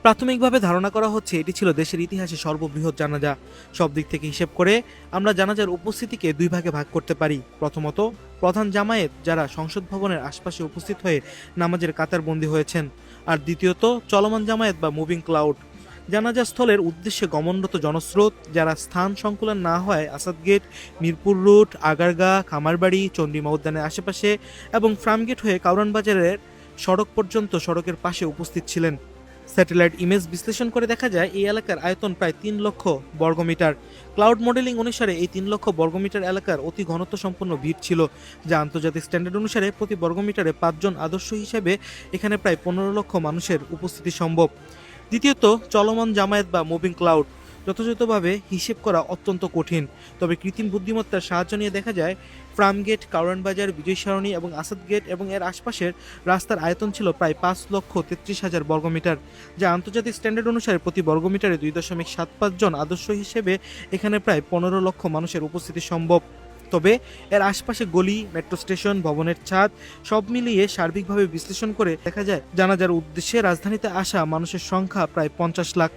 প্রাথমিকভাবে ধারণা করা হচ্ছে এটি ছিল দেশের ইতিহাসে সর্ববৃহৎ জানাজা। সব দিক থেকে হিসেব করে আমরা জানাজার উপস্থিতিকে দুই ভাগে ভাগ করতে পারি। প্রথমত, প্রধান জামায়াত যারা সংসদ ভবনের আশপাশে উপস্থিত হয়ে নামাজের কাতারবন্দী হয়েছেন, আর দ্বিতীয়ত চলমান জামায়াত বা মুভিং ক্লাউড, জানাজা স্থলের উদ্দেশ্যে গমনরত জনস্রোত যারা স্থান সংকুলন না হয় আসাদ গেট, মিরপুর রুট, আগারগা, খামারবাড়ি, চন্ডিমা উদ্যানের আশেপাশে এবং ফার্মগেট হয়ে কাউরান বাজারের সড়ক পর্যন্ত সড়কের পাশে উপস্থিত ছিলেন। স্যাটেলাইট ইমেজ বিশ্লেষণ করে দেখা যায় এই এলাকার আয়তন প্রায় 3 লক্ষ বর্গমিটার। ক্লাউড মডেলিং অনুসারে এই 3 লক্ষ বর্গমিটার এলাকার অতি ঘনত্ব সম্পন্ন ভিড় ছিল, যা আন্তর্জাতিক স্ট্যান্ডার্ড অনুসারে প্রতি বর্গমিটারে 5 জন আদর্শ হিসেবে এখানে প্রায় 15 লক্ষ মানুষের উপস্থিতি সম্ভব। দ্বিতীয়ত, চলমান জামায়াত বা মুভিং ক্লাউড যথাযথভাবে হিসেব করা অত্যন্ত কঠিন, তবে কৃত্রিম বুদ্ধিমত্তার সাহায্য নিয়ে দেখা যায় ফার্মগেট, কাউরান বাজার, বিজয় সরণি এবং আসাদ গেট এবং এর আশপাশের রাস্তার আয়তন ছিল প্রায় 5,33,000 বর্গমিটার, যা আন্তর্জাতিক স্ট্যান্ডার্ড অনুসারে প্রতি বর্গমিটারে 2.75 জন আদর্শ হিসেবে এখানে প্রায় 15 লক্ষ মানুষের উপস্থিতি সম্ভব। তবে এর আশপাশে গলি, মেট্রো স্টেশন, ভবনের ছাদ সব মিলিয়ে সার্বিকভাবে বিশ্লেষণ করে দেখা যায় জানাজার উদ্দেশ্যে রাজধানীতে আসা মানুষের সংখ্যা প্রায় 50 লাখ।